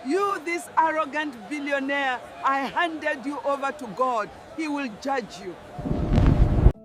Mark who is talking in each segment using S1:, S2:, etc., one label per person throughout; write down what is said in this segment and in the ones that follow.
S1: You, this arrogant billionaire, I handed you over to God. He will judge you.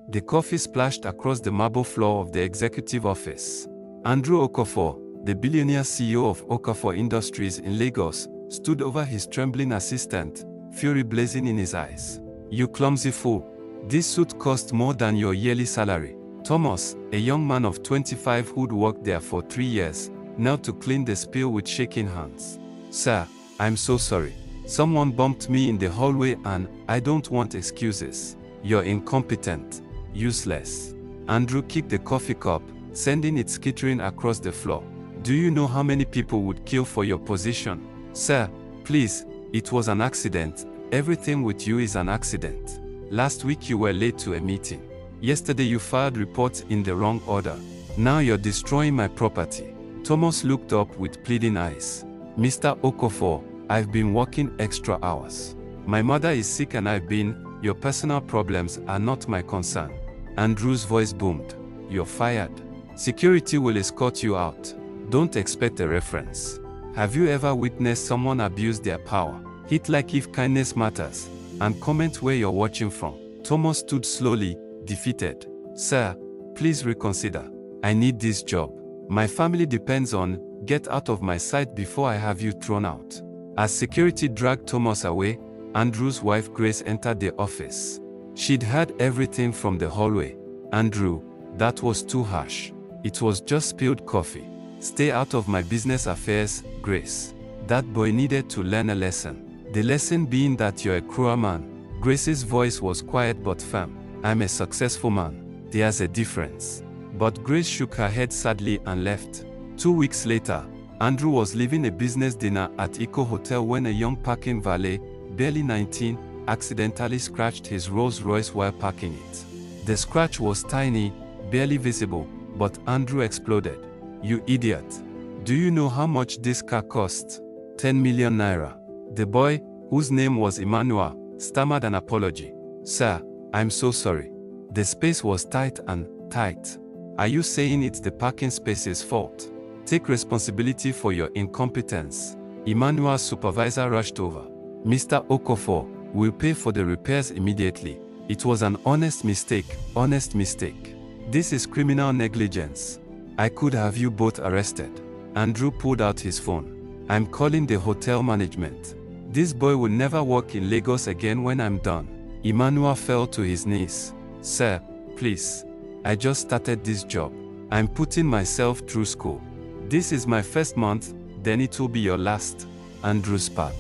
S2: The coffee splashed across the marble floor of the executive office. Andrew Okafor, the billionaire CEO of Okafor Industries in Lagos, stood over his trembling assistant, fury blazing in his eyes. "You clumsy fool. This suit cost more than your yearly salary." Thomas, a young man of 25 who'd worked there for 3 years, knelt to clean the spill with shaking hands. "Sir, I'm so sorry. Someone bumped me in the hallway and I don't want excuses. You're incompetent. Useless." Andrew kicked the coffee cup, sending it skittering across the floor. "Do you know how many people would kill for your position? Sir, please, it was an accident. Everything with you is an accident. Last week you were late to a meeting. Yesterday you filed reports in the wrong order. Now you're destroying my property." Thomas looked up with pleading eyes. "Mr. Okafor, I've been working extra hours. My mother is sick and your personal problems are not my concern." Andrew's voice boomed. "You're fired. Security will escort you out. Don't expect a reference. Have you ever witnessed someone abuse their power? Hit like if kindness matters, and comment where you're watching from." Thomas stood slowly, defeated. "Sir, please reconsider. I need this job. My family depends on. Get out of my sight before I have you thrown out." As security dragged Thomas away, Andrew's wife Grace entered the office. She'd heard everything from the hallway. "Andrew, that was too harsh. It was just spilled coffee. Stay out of my business affairs, Grace. That boy needed to learn a lesson. The lesson being that you're a cruel man." Grace's voice was quiet but firm. "I'm a successful man. There's a difference." But Grace shook her head sadly and left. 2 weeks later, Andrew was leaving a business dinner at Eco Hotel when a young parking valet, barely 19, accidentally scratched his Rolls Royce while parking it. The scratch was tiny, barely visible, but Andrew exploded. "You idiot. Do you know how much this car cost? 10 million naira. The boy, whose name was Emmanuel, stammered an apology. "Sir, I'm so sorry. The space was tight and tight." "Are you saying it's the parking space's fault? Take responsibility for your incompetence." Emmanuel's supervisor rushed over. "Mr. Okafor, we'll pay for the repairs immediately. It was an honest mistake, honest mistake. This is criminal negligence. I could have you both arrested." Andrew pulled out his phone. "I'm calling the hotel management. This boy will never work in Lagos again when I'm done." Emmanuel fell to his knees. "Sir, please. I just started this job. I'm putting myself through school. This is my first month, then it will be your last." Andrew spat.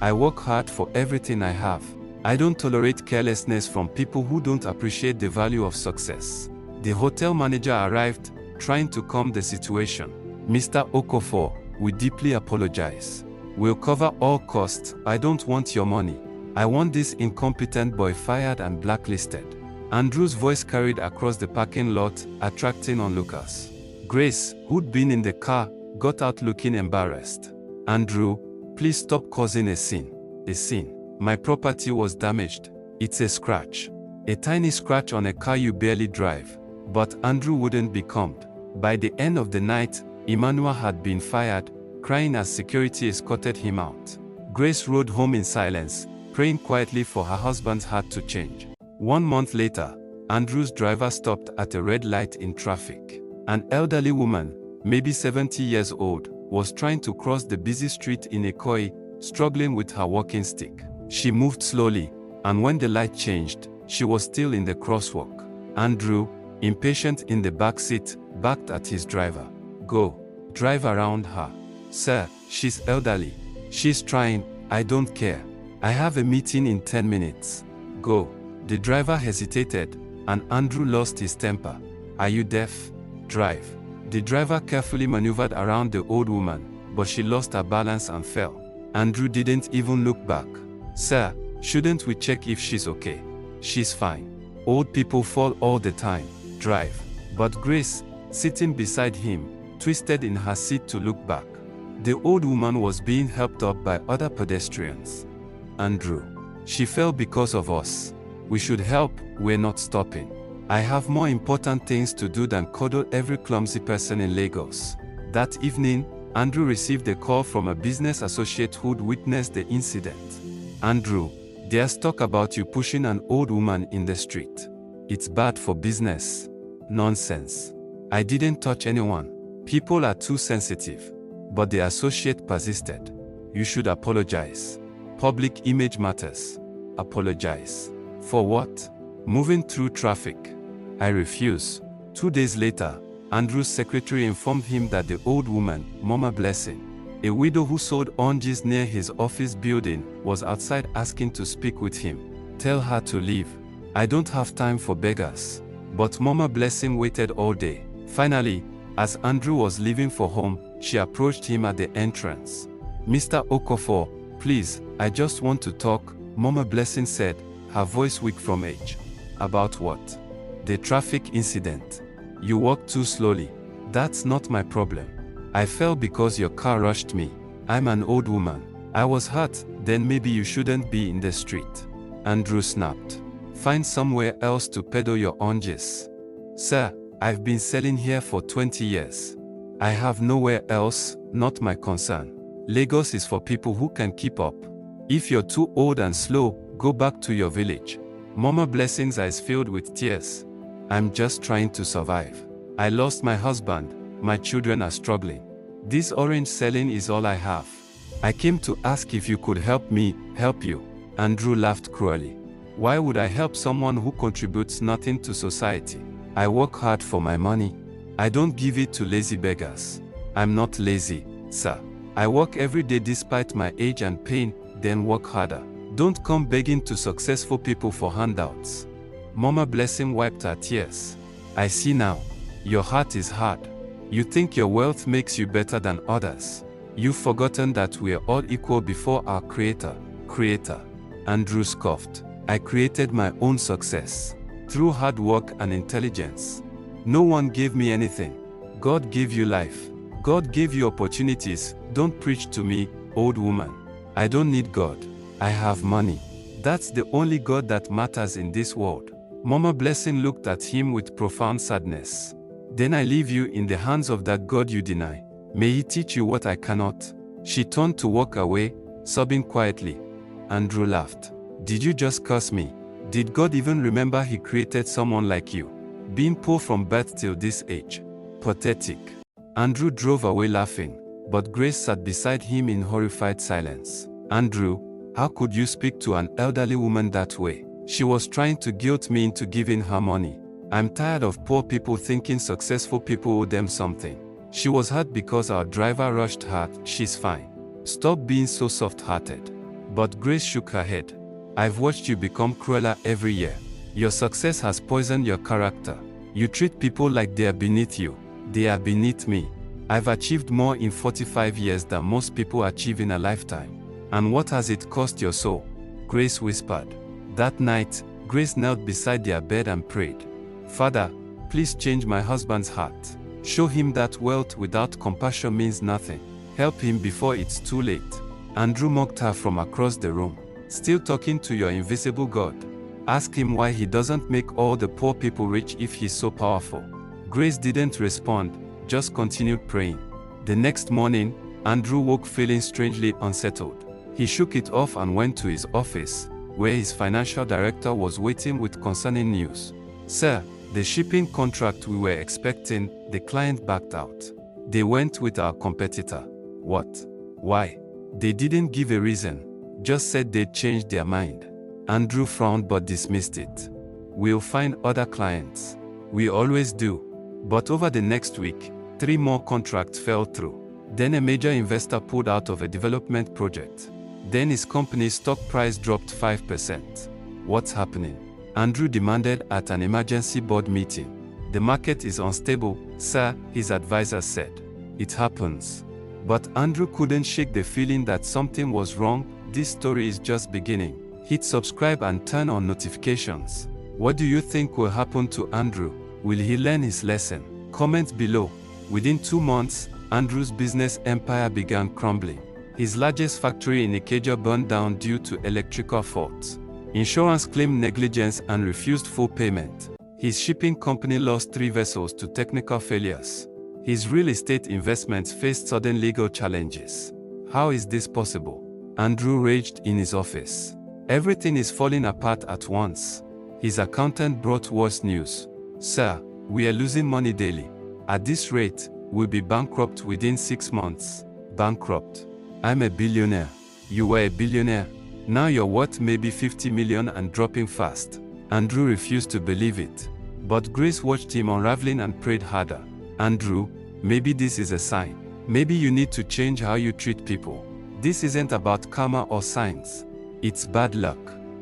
S2: "I work hard for everything I have. I don't tolerate carelessness from people who don't appreciate the value of success." The hotel manager arrived, trying to calm the situation. "Mr. Okafor, we deeply apologize. We'll cover all costs. I don't want your money. I want this incompetent boy fired and blacklisted." Andrew's voice carried across the parking lot, attracting onlookers. Grace, who'd been in the car, got out looking embarrassed. "Andrew, please stop causing a scene." "A scene? My property was damaged. It's a scratch. A tiny scratch on a car you barely drive." But Andrew wouldn't be calmed. By the end of the night, Emmanuel had been fired, crying as security escorted him out. Grace rode home in silence, praying quietly for her husband's heart to change. 1 month later, Andrew's driver stopped at a red light in traffic. An elderly woman, maybe 70 years old, was trying to cross the busy street in Ikoyi, struggling with her walking stick. She moved slowly, and when the light changed, she was still in the crosswalk. Andrew, impatient in the back seat, barked at his driver. "Go. Drive around her." "Sir, she's elderly. She's trying. I don't care. I have a meeting in 10 minutes. Go." The driver hesitated, and Andrew lost his temper. "Are you deaf? Drive." The driver carefully maneuvered around the old woman, but she lost her balance and fell. Andrew didn't even look back. "Sir, shouldn't we check if she's okay?" "She's fine. Old people fall all the time. Drive." But Grace, sitting beside him, twisted in her seat to look back. The old woman was being helped up by other pedestrians. "Andrew, she fell because of us. We should help, we're not stopping. I have more important things to do than cuddle every clumsy person in Lagos." That evening, Andrew received a call from a business associate who'd witnessed the incident. Andrew, there's talk about you pushing an old woman in the street. It's bad for business. Nonsense. I didn't touch anyone. People are too sensitive. But the associate persisted. You should apologize. Public image matters. Apologize. For what? Moving through traffic. I refuse. 2 days later, Andrew's secretary informed him that the old woman, Mama Blessing, a widow who sold oranges near his office building, was outside asking to speak with him. Tell her to leave. I don't have time for beggars. But Mama Blessing waited all day. Finally, as Andrew was leaving for home, she approached him at the entrance. Mr. Okafor, please, I just want to talk, Mama Blessing said, her voice weak from age. About what? The traffic incident. You walked too slowly. That's not my problem. I fell because your car rushed me. I'm an old woman. I was hurt, then maybe you shouldn't be in the street. Andrew snapped. Find somewhere else to peddle your oranges. Sir, I've been selling here for 20 years. I have nowhere else, not my concern. Lagos is for people who can keep up. If you're too old and slow, go back to your village. Mama Blessing's eyes filled with tears. I'm just trying to survive. I lost my husband. My children are struggling. This orange selling is all I have. I came to ask if you could help me, help you. Andrew laughed cruelly. Why would I help someone who contributes nothing to society? I work hard for my money. I don't give it to lazy beggars. I'm not lazy, sir. I work every day despite my age and pain, then work harder. Don't come begging to successful people for handouts. Mama Blessing wiped her tears. I see now. Your heart is hard. You think your wealth makes you better than others. You've forgotten that we're all equal before our Creator. Andrew scoffed. I created my own success. Through hard work and intelligence. No one gave me anything. God gave you life. God gave you opportunities. Don't preach to me, old woman. I don't need God. I have money. That's the only God that matters in this world. Mama Blessing looked at him with profound sadness. Then I leave you in the hands of that God you deny. May he teach you what I cannot. She turned to walk away, sobbing quietly. Andrew laughed. Did you just curse me? Did God even remember he created someone like you? Being poor from birth till this age. Pathetic. Andrew drove away laughing, but Grace sat beside him in horrified silence. Andrew, how could you speak to an elderly woman that way? She was trying to guilt me into giving her money. I'm tired of poor people thinking successful people owe them something. She was hurt because our driver rushed her. She's fine. Stop being so soft-hearted. But Grace shook her head. I've watched you become crueler every year. Your success has poisoned your character. You treat people like they are beneath you. They are beneath me. I've achieved more in 45 years than most people achieve in a lifetime. And what has it cost your soul? Grace whispered. That night, Grace knelt beside their bed and prayed. Father, please change my husband's heart. Show him that wealth without compassion means nothing. Help him before it's too late. Andrew mocked her from across the room. Still talking to your invisible God. Ask him why he doesn't make all the poor people rich if he's so powerful. Grace didn't respond, just continued praying. The next morning, Andrew woke feeling strangely unsettled. He shook it off and went to his office, where his financial director was waiting with concerning news. Sir, the shipping contract we were expecting, the client backed out. They went with our competitor. What? Why? They didn't give a reason, just said they'd changed their mind. Andrew frowned but dismissed it. We'll find other clients. We always do. But over the next week, 3 more contracts fell through. Then a major investor pulled out of a development project. Then his company's stock price dropped 5%. What's happening? Andrew demanded at an emergency board meeting. The market is unstable, sir, his advisor said. It happens. But Andrew couldn't shake the feeling that something was wrong. This story is just beginning. Hit subscribe and turn on notifications. What do you think will happen to Andrew? Will he learn his lesson? Comment below. Within 2 months, Andrew's business empire began crumbling. His largest factory in Ikeja burned down due to electrical faults. Insurance claimed negligence and refused full payment. His shipping company lost 3 vessels to technical failures. His real estate investments faced sudden legal challenges. How is this possible? Andrew raged in his office. Everything is falling apart at once. His accountant brought worse news. Sir, we are losing money daily. At this rate, we'll be bankrupt within 6 months. Bankrupt. I'm a billionaire. You were a billionaire. Now you're worth maybe 50 million and dropping fast. Andrew refused to believe it. But Grace watched him unraveling and prayed harder. Andrew, maybe this is a sign. Maybe you need to change how you treat people. This isn't about karma or signs. It's bad luck,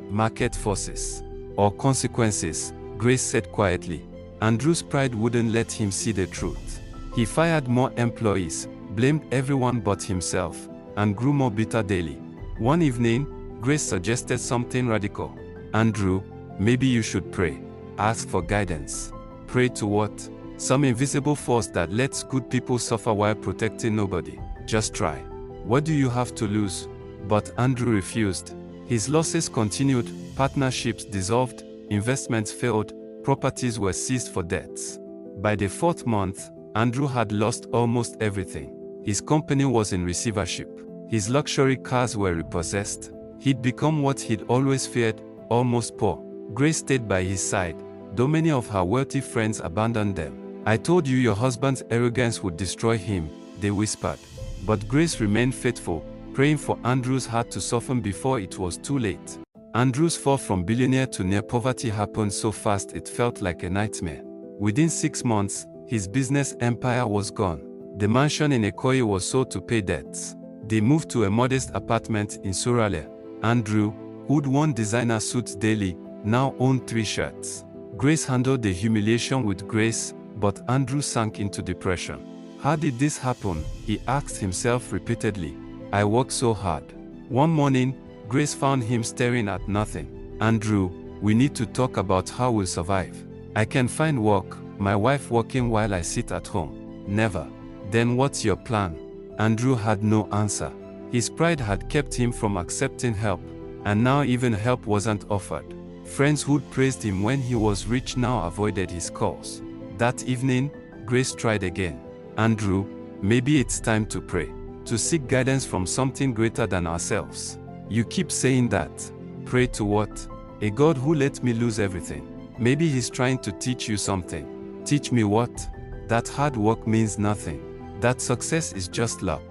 S2: market forces, or consequences, Grace said quietly. Andrew's pride wouldn't let him see the truth. He fired more employees, blamed everyone but himself, and grew more bitter daily. One evening, Grace suggested something radical. Andrew, maybe you should pray. Ask for guidance. Pray to what? Some invisible force that lets good people suffer while protecting nobody. Just try. What do you have to lose? But Andrew refused. His losses continued, partnerships dissolved, investments failed, properties were seized for debts. By the 4th month, Andrew had lost almost everything. His company was in receivership. His luxury cars were repossessed. He'd become what he'd always feared, almost poor. Grace stayed by his side, though many of her wealthy friends abandoned them. I told you your husband's arrogance would destroy him, they whispered. But Grace remained faithful, praying for Andrew's heart to soften before it was too late. Andrew's fall from billionaire to near poverty happened so fast it felt like a nightmare. Within 6 months, his business empire was gone. The mansion in Ikoyi was sold to pay debts. They moved to a modest apartment in Suralere. Andrew, who'd worn designer suits daily, now owned 3 shirts. Grace handled the humiliation with grace, but Andrew sank into depression. How did this happen? He asked himself repeatedly. I worked so hard. One morning, Grace found him staring at nothing. Andrew, we need to talk about how we'll survive. I can find work, my wife working while I sit at home. Never. Then what's your plan? Andrew had no answer. His pride had kept him from accepting help, and now even help wasn't offered. Friends who'd praised him when he was rich now avoided his calls. That evening, Grace tried again. Andrew, maybe it's time to pray, to seek guidance from something greater than ourselves. You keep saying that. Pray to what? A God who let me lose everything. Maybe he's trying to teach you something. Teach me what? That hard work means nothing. That success is just luck.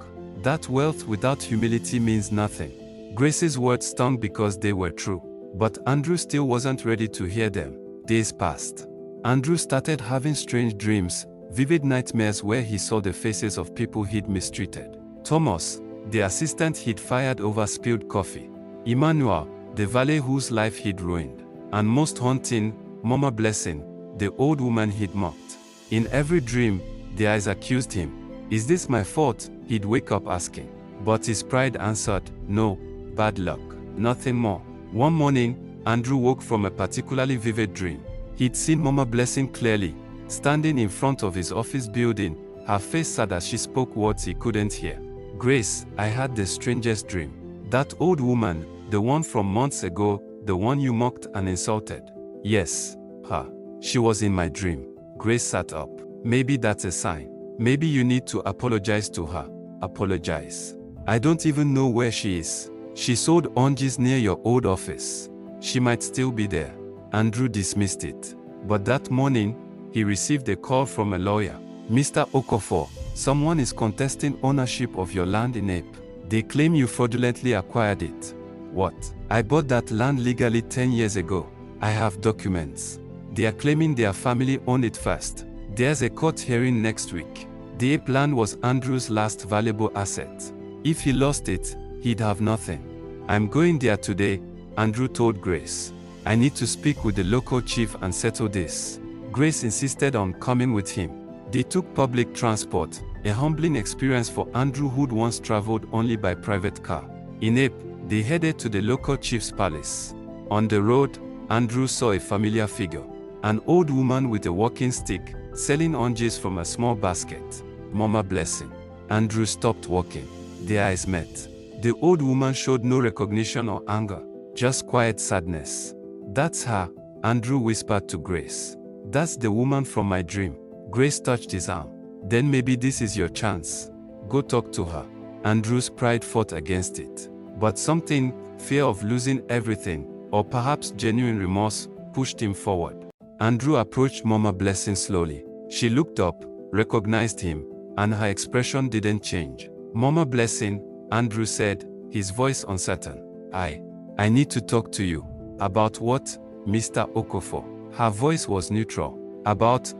S2: That wealth without humility means nothing. Grace's words stung because they were true. But Andrew still wasn't ready to hear them. Days passed. Andrew started having strange dreams, vivid nightmares where he saw the faces of people he'd mistreated. Thomas, the assistant he'd fired over spilled coffee. Emmanuel, the valet whose life he'd ruined. And most haunting, Mama Blessing, the old woman he'd mocked. In every dream, the eyes accused him. Is this my fault? He'd wake up asking. But his pride answered, no, bad luck, nothing more. One morning, Andrew woke from a particularly vivid dream. He'd seen Mama Blessing clearly, standing in front of his office building, her face sad as she spoke words he couldn't hear. Grace, I had the strangest dream. That old woman, the one from months ago, the one you mocked and insulted. Yes, her. She was in my dream. Grace sat up. Maybe that's a sign. Maybe you need to apologize to her. Apologize. I don't even know where she is. She sold oranges near your old office. She might still be there. Andrew dismissed it. But that morning, he received a call from a lawyer. Mr. Okafor, someone is contesting ownership of your land in Ape. They claim you fraudulently acquired it. What? I bought that land legally 10 years ago. I have documents. They are claiming their family owned it first. There's a court hearing next week. The Ape land was Andrew's last valuable asset. If he lost it, he'd have nothing. I'm going there today, Andrew told Grace. I need to speak with the local chief and settle this. Grace insisted on coming with him. They took public transport, a humbling experience for Andrew who'd once traveled only by private car. In Ape, they headed to the local chief's palace. On the road, Andrew saw a familiar figure. An old woman with a walking stick, selling oranges from a small basket. Mama Blessing. Andrew stopped walking. Their eyes met. The old woman showed no recognition or anger, just quiet sadness. That's her, Andrew whispered to Grace. That's the woman from my dream. Grace touched his arm. Then maybe this is your chance. Go talk to her. Andrew's pride fought against it. But something, fear of losing everything, or perhaps genuine remorse, pushed him forward. Andrew approached Mama Blessing slowly. She looked up, recognized him, and her expression didn't change. Mama Blessing, Andrew said, his voice uncertain. I need to talk to you. About what, Mr. Okafor? Her voice was neutral. About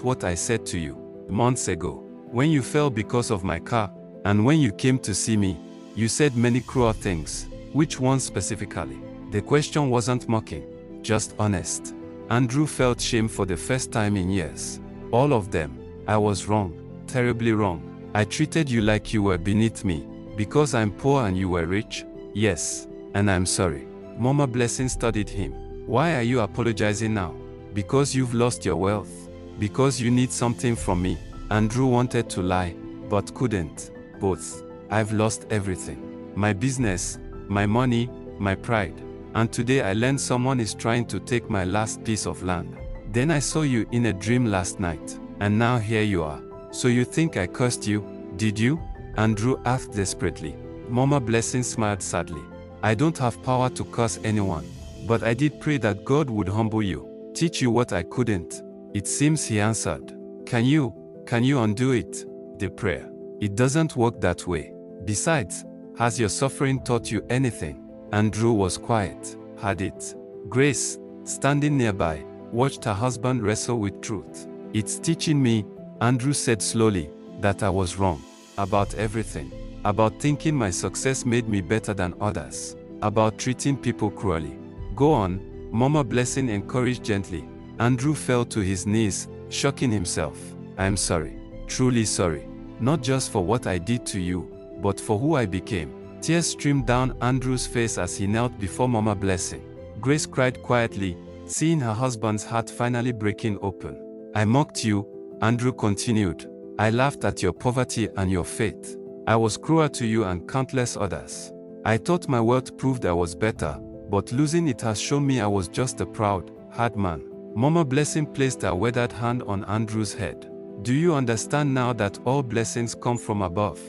S2: what I said to you months ago. When you fell because of my car, and when you came to see me, you said many cruel things. Which ones specifically? The question wasn't mocking, just honest. Andrew felt shame for the first time in years. All of them. I was wrong, terribly wrong. I treated you like you were beneath me, because I'm poor and you were rich. Yes, and I'm sorry. Mama Blessing studied him. Why are you apologizing now? Because you've lost your wealth? Because you need something from me? Andrew wanted to lie, but couldn't. Both. I've lost everything. My business, my money, my pride. And today I learned someone is trying to take my last piece of land. Then I saw you in a dream last night, and now here you are. So you think I cursed you, did you? Andrew asked desperately. Mama Blessing smiled sadly. I don't have power to curse anyone, but I did pray that God would humble you, teach you what I couldn't. It seems he answered. Can you undo it? The prayer. It doesn't work that way. Besides, has your suffering taught you anything? Andrew was quiet. Had it? Grace, standing nearby, watched her husband wrestle with truth. It's teaching me, Andrew said slowly, that I was wrong. About everything. About thinking my success made me better than others. About treating people cruelly. Go on, Mama Blessing encouraged gently. Andrew fell to his knees, shocking himself. I'm sorry. Truly sorry. Not just for what I did to you, but for who I became. Tears streamed down Andrew's face as he knelt before Mama Blessing. Grace cried quietly, seeing her husband's heart finally breaking open. I mocked you, Andrew continued. I laughed at your poverty and your faith. I was cruel to you and countless others. I thought my wealth proved I was better, but losing it has shown me I was just a proud, hard man. Mama Blessing placed her weathered hand on Andrew's head. Do you understand now that all blessings come from above?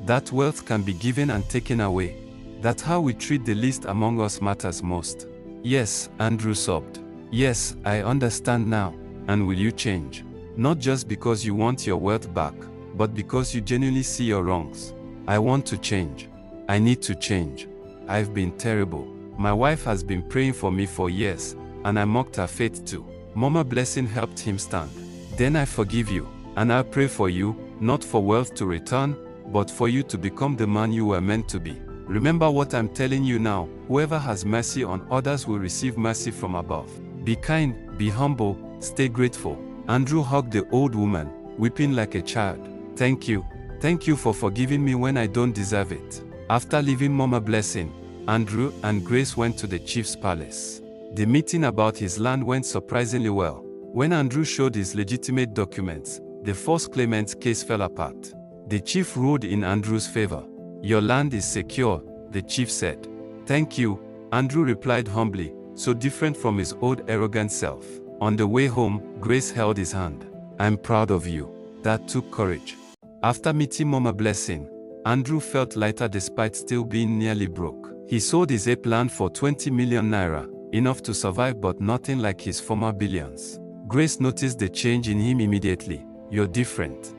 S2: That wealth can be given and taken away. That how we treat the least among us matters most. Yes, Andrew sobbed. Yes, I understand now. And will you change? Not just because you want your wealth back, but because you genuinely see your wrongs. I want to change. I need to change. I've been terrible. My wife has been praying for me for years, and I mocked her faith too. Mama Blessing helped him stand. Then I forgive you, and I'll pray for you, not for wealth to return, but for you to become the man you were meant to be. Remember what I'm telling you now, whoever has mercy on others will receive mercy from above. Be kind, be humble, stay grateful. Andrew hugged the old woman, weeping like a child. Thank you for forgiving me when I don't deserve it. After leaving Mama Blessing, Andrew and Grace went to the chief's palace. The meeting about his land went surprisingly well. When Andrew showed his legitimate documents, the false claimant's case fell apart. The chief ruled in Andrew's favor. Your land is secure, the chief said. Thank you, Andrew replied humbly, so different from his old arrogant self. On the way home, Grace held his hand. I'm proud of you. That took courage. After meeting Mama Blessing, Andrew felt lighter despite still being nearly broke. He sold his ape land for 20 million naira, enough to survive but nothing like his former billions. Grace noticed the change in him immediately. You're different,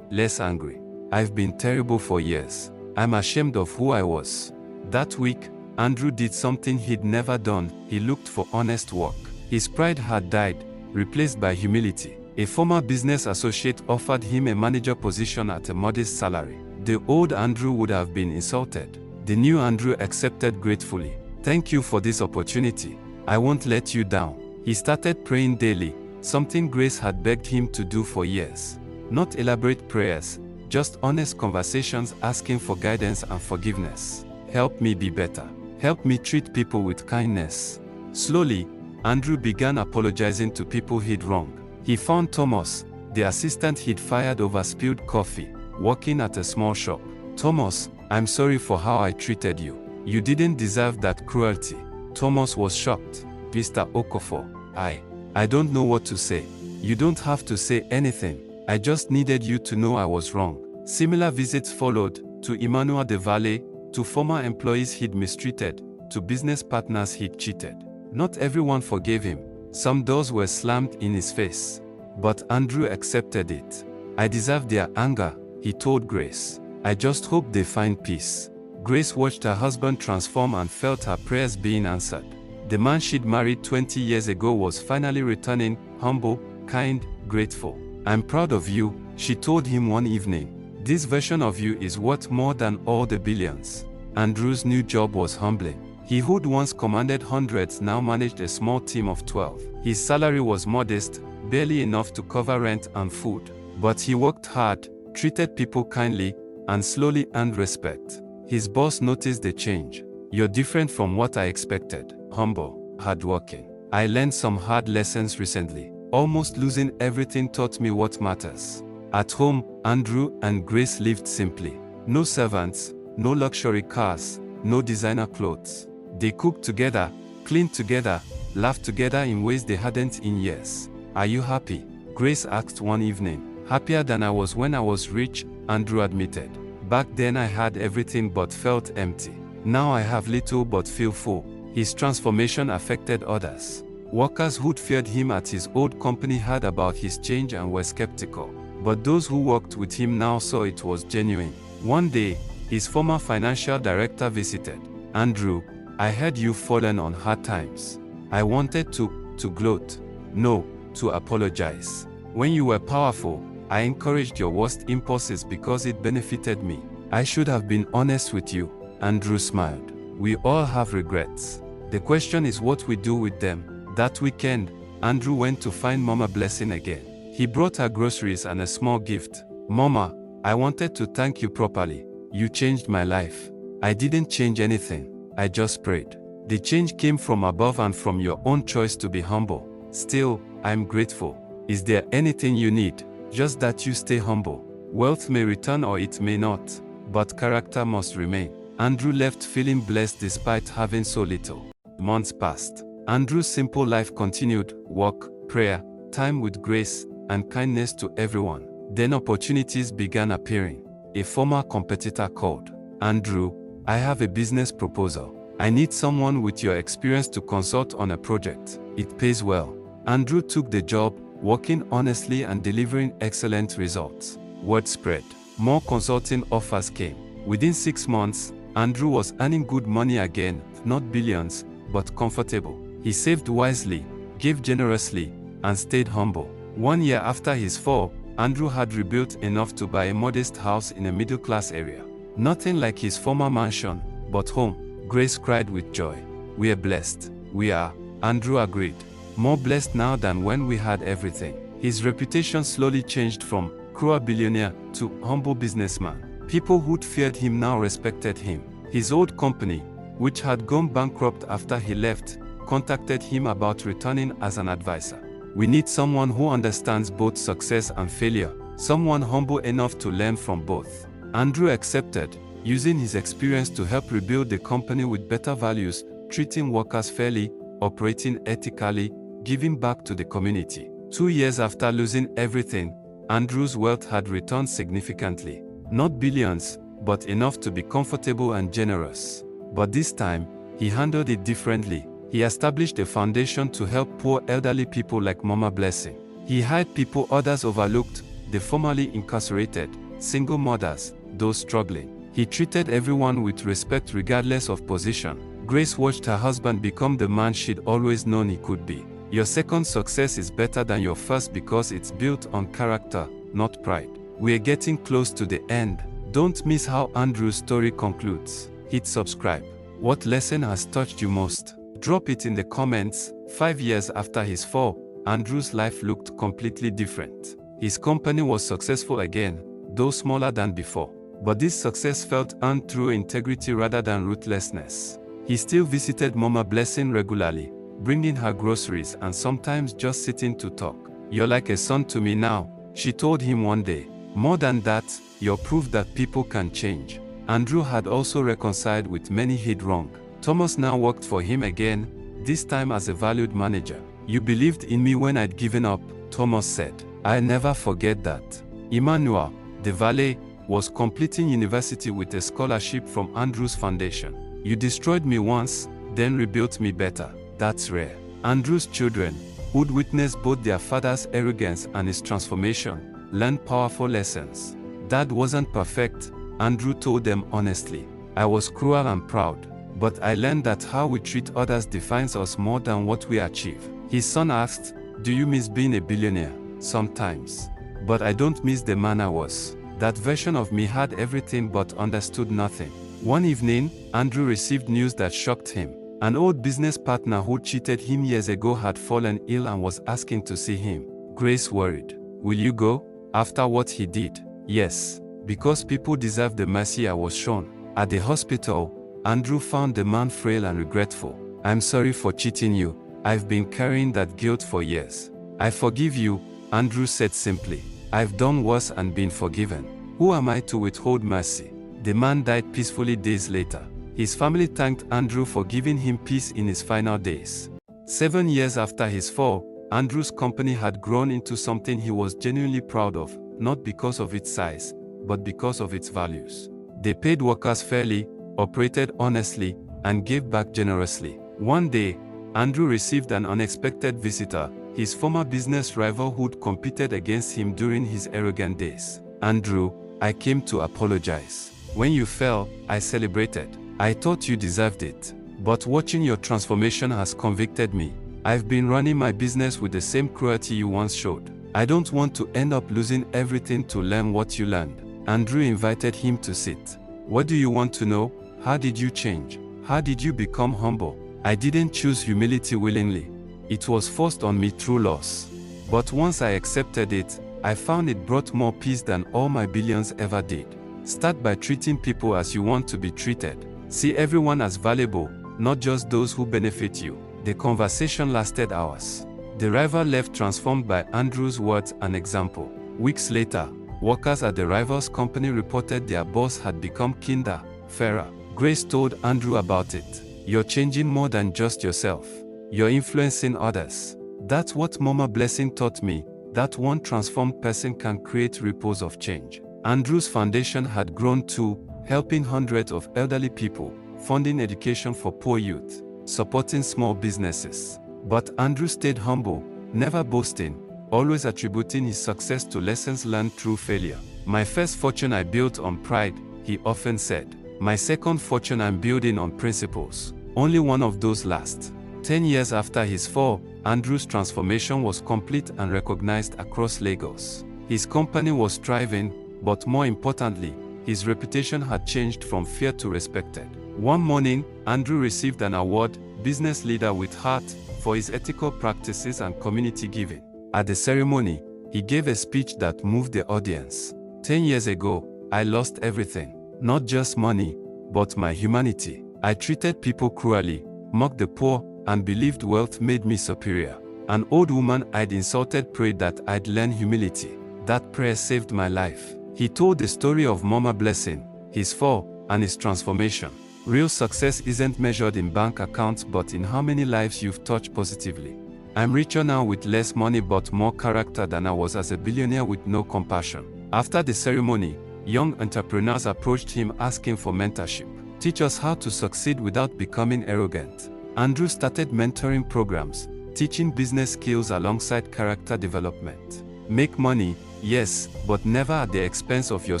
S2: less angry. I've been terrible for years. I'm ashamed of who I was. That week, Andrew did something he'd never done. He looked for honest work. His pride had died, replaced by humility. A former business associate offered him a manager position at a modest salary. The old Andrew would have been insulted. The new Andrew accepted gratefully. Thank you for this opportunity. I won't let you down. He started praying daily, something Grace had begged him to do for years. Not elaborate prayers, just honest conversations asking for guidance and forgiveness. Help me be better. Help me treat people with kindness. Slowly, Andrew began apologizing to people he'd wronged. He found Thomas, the assistant he'd fired over spilled coffee, working at a small shop. Thomas, I'm sorry for how I treated you. You didn't deserve that cruelty. Thomas was shocked. Mr. Okafor, I don't know what to say. You don't have to say anything. I just needed you to know I was wrong. Similar visits followed, to Emmanuel de Valle, to former employees he'd mistreated, to business partners he'd cheated. Not everyone forgave him. Some doors were slammed in his face. But Andrew accepted it. I deserve their anger, he told Grace. I just hope they find peace. Grace watched her husband transform and felt her prayers being answered. The man she'd married 20 years ago was finally returning, humble, kind, grateful. I'm proud of you, she told him one evening. This version of you is worth more than all the billions. Andrew's new job was humbling. He who'd once commanded hundreds now managed a small team of 12. His salary was modest, barely enough to cover rent and food. But he worked hard, treated people kindly, and slowly earned respect. His boss noticed the change. You're different from what I expected. Humble, hardworking. I learned some hard lessons recently. Almost losing everything taught me what matters. At home, Andrew and Grace lived simply. No servants, no luxury cars, no designer clothes. They cooked together, cleaned together, laughed together in ways they hadn't in years. Are you happy? Grace asked one evening. Happier than I was when I was rich, Andrew admitted. Back then I had everything but felt empty. Now I have little but feel full. His transformation affected others. Workers who'd feared him at his old company heard about his change and were skeptical. But those who worked with him now saw it was genuine. One day, his former financial director visited. Andrew, I heard you've fallen on hard times. I wanted to gloat. No, to apologize. When you were powerful, I encouraged your worst impulses because it benefited me. I should have been honest with you. Andrew smiled. We all have regrets. The question is what we do with them. That weekend, Andrew went to find Mama Blessing again. He brought her groceries and a small gift. Mama, I wanted to thank you properly. You changed my life. I didn't change anything. I just prayed. The change came from above and from your own choice to be humble. Still, I'm grateful. Is there anything you need? Just that you stay humble. Wealth may return or it may not, but character must remain. Andrew left feeling blessed despite having so little. Months passed. Andrew's simple life continued: work, prayer, time with Grace, and kindness to everyone. Then opportunities began appearing. A former competitor called. Andrew, I have a business proposal. I need someone with your experience to consult on a project. It pays well. Andrew took the job, working honestly and delivering excellent results. Word spread. More consulting offers came. Within 6 months, Andrew was earning good money again, not billions, but comfortable. He saved wisely, gave generously, and stayed humble. 1 year after his fall, Andrew had rebuilt enough to buy a modest house in a middle-class area. Nothing like his former mansion, but home. Grace cried with joy. We are blessed. We are. Andrew agreed. More blessed now than when we had everything. His reputation slowly changed from cruel billionaire to humble businessman. People who'd feared him now respected him. His old company, which had gone bankrupt after he left, contacted him about returning as an advisor. We need someone who understands both success and failure, someone humble enough to learn from both. Andrew accepted, using his experience to help rebuild the company with better values, treating workers fairly, operating ethically, giving back to the community. 2 years after losing everything, Andrew's wealth had returned significantly. Not billions, but enough to be comfortable and generous. But this time, he handled it differently. He established a foundation to help poor elderly people like Mama Blessing. He hired people others overlooked, the formerly incarcerated, single mothers, those struggling. He treated everyone with respect regardless of position. Grace watched her husband become the man she'd always known he could be. Your second success is better than your first because it's built on character, not pride. We're getting close to the end. Don't miss how Andrew's story concludes. Hit subscribe. What lesson has touched you most? Drop it in the comments. 5 years after his fall, Andrew's life looked completely different. His company was successful again, though smaller than before. But this success felt earned through integrity rather than ruthlessness. He still visited Mama Blessing regularly, bringing her groceries and sometimes just sitting to talk. You're like a son to me now, she told him one day. More than that, you're proof that people can change. Andrew had also reconciled with many he'd wronged. Thomas now worked for him again, this time as a valued manager. You believed in me when I'd given up, Thomas said. I never forget that. Emmanuel, the valet, was completing university with a scholarship from Andrew's foundation. You destroyed me once, then rebuilt me better. That's rare. Andrew's children, who'd witnessed both their father's arrogance and his transformation, learned powerful lessons. Dad wasn't perfect, Andrew told them honestly. I was cruel and proud, but I learned that how we treat others defines us more than what we achieve. His son asked, "Do you miss being a billionaire?" "Sometimes. But I don't miss the man I was. That version of me had everything but understood nothing." One evening, Andrew received news that shocked him. An old business partner who cheated him years ago had fallen ill and was asking to see him. Grace worried. "Will you go? After what he did?" "Yes, because people deserve the mercy I was shown." At the hospital, Andrew found the man frail and regretful. "I'm sorry for cheating you. I've been carrying that guilt for years." "I forgive you," Andrew said simply. "I've done worse and been forgiven. Who am I to withhold mercy?" The man died peacefully days later. His family thanked Andrew for giving him peace in his final days. 7 years after his fall, Andrew's company had grown into something he was genuinely proud of, not because of its size, but because of its values. They paid workers fairly, operated honestly, and gave back generously. One day, Andrew received an unexpected visitor, his former business rival who'd competed against him during his arrogant days. "Andrew, I came to apologize. When you fell, I celebrated. I thought you deserved it. But watching your transformation has convicted me. I've been running my business with the same cruelty you once showed. I don't want to end up losing everything to learn what you learned." Andrew invited him to sit. "What do you want to know? How did you change? How did you become humble?" "I didn't choose humility willingly. It was forced on me through loss. But once I accepted it, I found it brought more peace than all my billions ever did. Start by treating people as you want to be treated. See everyone as valuable, not just those who benefit you." The conversation lasted hours. The rival left transformed by Andrew's words and example. Weeks later, workers at the rival's company reported their boss had become kinder, fairer. Grace told Andrew about it. "You're changing more than just yourself. You're influencing others." That's what Mama Blessing taught me, that one transformed person can create ripples of change. Andrew's foundation had grown too, helping hundreds of elderly people, funding education for poor youth, supporting small businesses. But Andrew stayed humble, never boasting, always attributing his success to lessons learned through failure. "My first fortune I built on pride," he often said. "My second fortune I'm building on principles. Only one of those last." 10 years after his fall, Andrew's transformation was complete and recognized across Lagos. His company was thriving, but more importantly, his reputation had changed from feared to respected. One morning, Andrew received an award, Business Leader with Heart, for his ethical practices and community giving. At the ceremony, he gave a speech that moved the audience. 10 years ago, I lost everything. Not just money, but my humanity. I treated people cruelly, mocked the poor, and believed wealth made me superior. An old woman I'd insulted prayed that I'd learn humility. That prayer saved my life. He told the story of Mama Blessing, his fall, and his transformation. Real success isn't measured in bank accounts but in how many lives you've touched positively. I'm richer now with less money but more character than I was as a billionaire with no compassion. After the ceremony, young entrepreneurs approached him asking for mentorship. Teach us how to succeed without becoming arrogant. Andrew started mentoring programs, teaching business skills alongside character development. Make money, yes, but never at the expense of your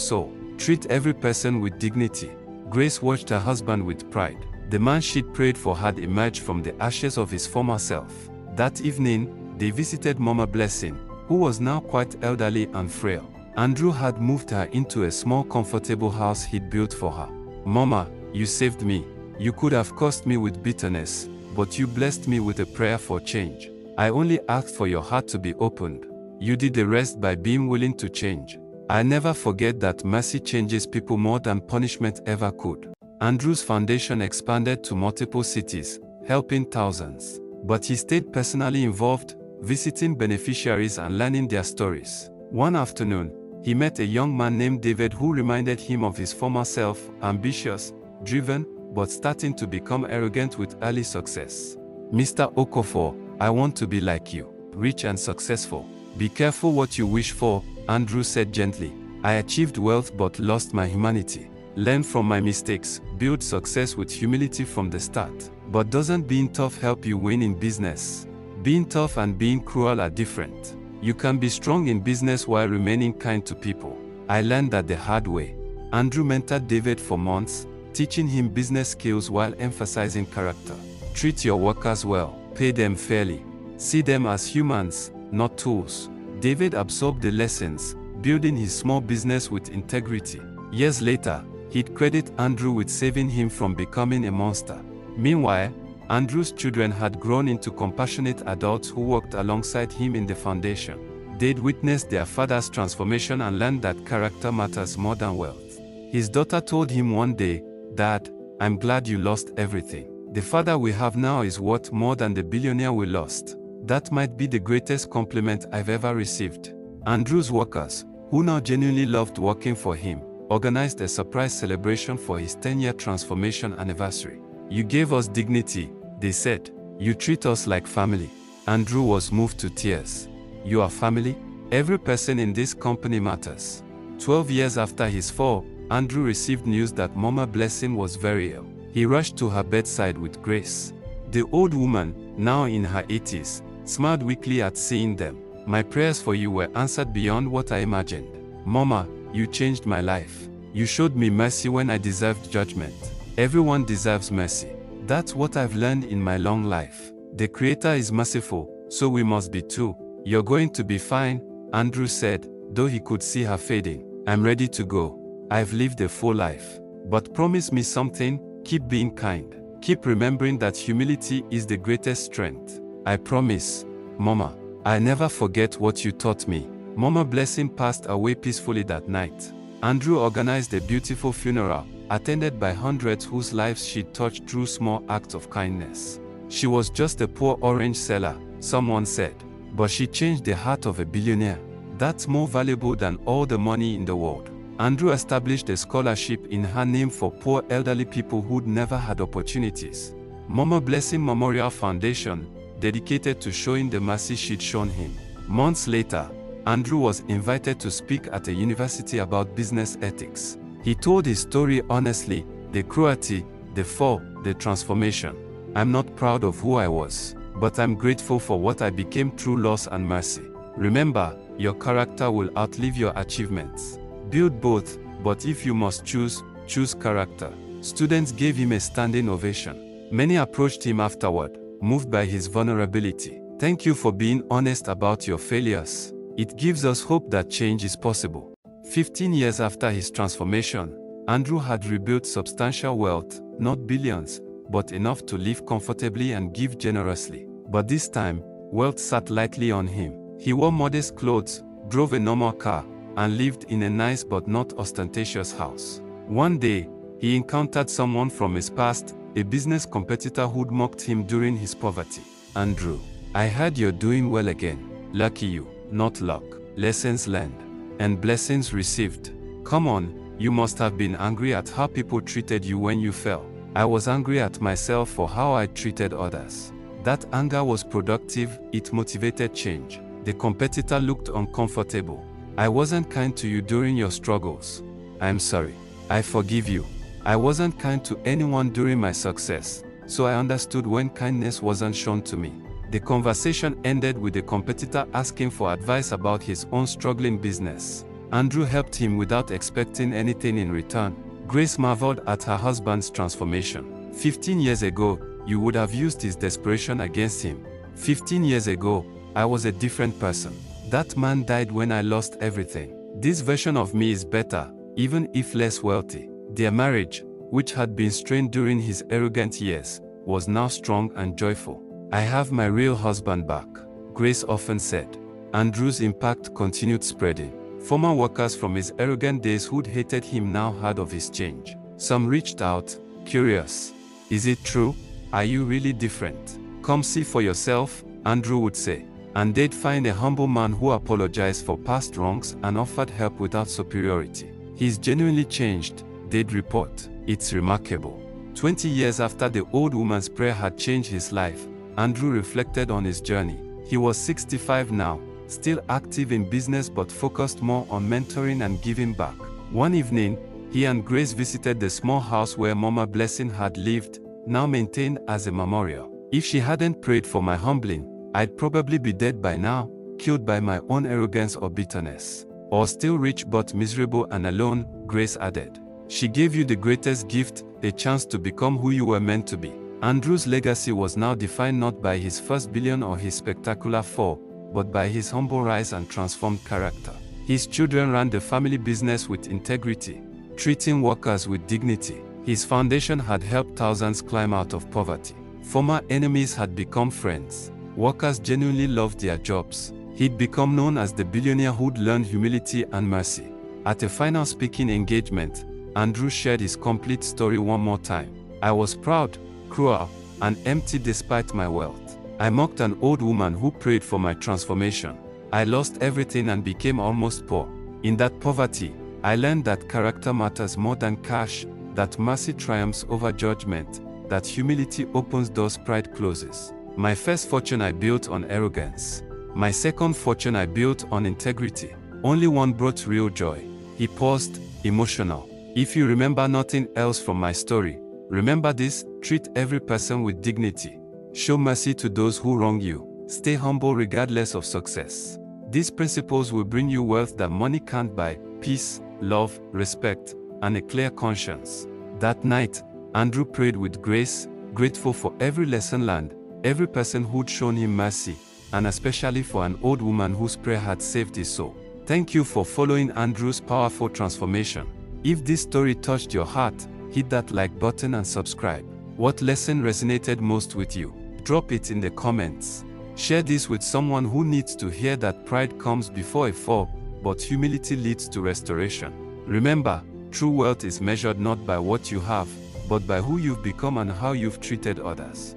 S2: soul. Treat every person with dignity. Grace watched her husband with pride. The man she'd prayed for had emerged from the ashes of his former self. That evening, they visited Mama Blessing, who was now quite elderly and frail. Andrew had moved her into a small comfortable house he'd built for her. "Mama, you saved me. You could have cursed me with bitterness, but you blessed me with a prayer for change. I only asked for your heart to be opened. You did the rest by being willing to change." I never forget that mercy changes people more than punishment ever could. Andrew's foundation expanded to multiple cities, helping thousands. But he stayed personally involved, visiting beneficiaries and learning their stories. One afternoon, he met a young man named David who reminded him of his former self, ambitious, driven, but starting to become arrogant with early success. "Mr. Okafor, I want to be like you, rich and successful." Be careful what you wish for, Andrew said gently. I achieved wealth but lost my humanity. Learn from my mistakes, build success with humility from the start. But doesn't being tough help you win in business? Being tough and being cruel are different. You can be strong in business while remaining kind to people. I learned that the hard way. Andrew mentored David for months, teaching him business skills while emphasizing character. Treat your workers well, pay them fairly. See them as humans, not tools. David absorbed the lessons, building his small business with integrity. Years later, he'd credit Andrew with saving him from becoming a monster. Meanwhile, Andrew's children had grown into compassionate adults who worked alongside him in the foundation. They'd witnessed their father's transformation and learned that character matters more than wealth. His daughter told him one day, "Dad, I'm glad you lost everything. The father we have now is worth more than the billionaire we lost." That might be the greatest compliment I've ever received. Andrew's workers, who now genuinely loved working for him, organized a surprise celebration for his 10-year transformation anniversary. "You gave us dignity," they said. "You treat us like family." Andrew was moved to tears. "You are family? Every person in this company matters." 12 years after his fall, Andrew received news that Mama Blessing was very ill. He rushed to her bedside with grace. The old woman, now in her 80s, smiled weakly at seeing them. "My prayers for you were answered beyond what I imagined. Mama, you changed my life. You showed me mercy when I deserved judgment. Everyone deserves mercy. That's what I've learned in my long life. The Creator is merciful, so we must be too." "You're going to be fine," Andrew said, though he could see her fading. "I'm ready to go. I've lived a full life. But promise me something, keep being kind. Keep remembering that humility is the greatest strength." "I promise, Mama. I'll never forget what you taught me." Mama Blessing passed away peacefully that night. Andrew organized a beautiful funeral, attended by hundreds whose lives she'd touched through small acts of kindness. "She was just a poor orange seller," someone said. "But she changed the heart of a billionaire. That's more valuable than all the money in the world." Andrew established a scholarship in her name for poor elderly people who'd never had opportunities. Mama Blessing Memorial Foundation, dedicated to showing the mercy she'd shown him. Months later, Andrew was invited to speak at a university about business ethics. He told his story honestly, the cruelty, the fall, the transformation. "I'm not proud of who I was, but I'm grateful for what I became through loss and mercy. Remember, your character will outlive your achievements. Build both, but if you must choose, choose character." Students gave him a standing ovation. Many approached him afterward, moved by his vulnerability. "Thank you for being honest about your failures. It gives us hope that change is possible." 15 years after his transformation, Andrew had rebuilt substantial wealth, not billions, but enough to live comfortably and give generously. But this time, wealth sat lightly on him. He wore modest clothes, drove a normal car, and lived in a nice but not ostentatious house. One day, he encountered someone from his past, a business competitor who'd mocked him during his poverty. "Andrew, I heard you're doing well again. Lucky you, not luck. Lessons learned and blessings received. Come on, you must have been angry at how people treated you when you fell." "I was angry at myself for how I treated others. That anger was productive, it motivated change." The competitor looked uncomfortable. "I wasn't kind to you during your struggles. I'm sorry. I forgive you. I wasn't kind to anyone during my success, so I understood when kindness wasn't shown to me." The conversation ended with the competitor asking for advice about his own struggling business. Andrew helped him without expecting anything in return. Grace marveled at her husband's transformation. 15 years ago, you would have used his desperation against him. 15 years ago, I was a different person. That man died when I lost everything. This version of me is better, even if less wealthy. Their marriage, which had been strained during his arrogant years, was now strong and joyful. "I have my real husband back," Grace often said. Andrew's impact continued spreading. Former workers from his arrogant days who'd hated him now heard of his change. Some reached out, curious. "Is it true? Are you really different? Come see for yourself," Andrew would say. And they'd find a humble man who apologized for past wrongs and offered help without superiority. "He's genuinely changed," they'd report. "It's remarkable." 20 years after the old woman's prayer had changed his life, Andrew reflected on his journey. He was 65 now, still active in business but focused more on mentoring and giving back. One evening, he and Grace visited the small house where Mama Blessing had lived, now maintained as a memorial. If she hadn't prayed for my humbling, I'd probably be dead by now, killed by my own arrogance or bitterness. Or still rich but miserable and alone, Grace added. She gave you the greatest gift, a chance to become who you were meant to be. Andrew's legacy was now defined not by his first billion or his spectacular fall, but by his humble rise and transformed character. His children ran the family business with integrity, treating workers with dignity. His foundation had helped thousands climb out of poverty. Former enemies had become friends. Workers genuinely loved their jobs. He'd become known as the billionaire who'd learned humility and mercy. At a final speaking engagement, Andrew shared his complete story one more time. I was proud, cruel, and empty despite my wealth. I mocked an old woman who prayed for my transformation. I lost everything and became almost poor. In that poverty, I learned that character matters more than cash, that mercy triumphs over judgment, that humility opens doors pride closes. My first fortune I built on arrogance. My second fortune I built on integrity. Only one brought real joy. He paused, emotional. If you remember nothing else from my story, remember this: treat every person with dignity. Show mercy to those who wrong you. Stay humble regardless of success. These principles will bring you wealth that money can't buy: peace, love, respect, and a clear conscience. That night, Andrew prayed with grace, grateful for every lesson learned, every person who'd shown him mercy, and especially for an old woman whose prayer had saved his soul. Thank you for following Andrew's powerful transformation. If this story touched your heart, hit that like button and subscribe. What lesson resonated most with you? Drop it in the comments. Share this with someone who needs to hear that pride comes before a fall, but humility leads to restoration. Remember, true wealth is measured not by what you have, but by who you've become and how you've treated others.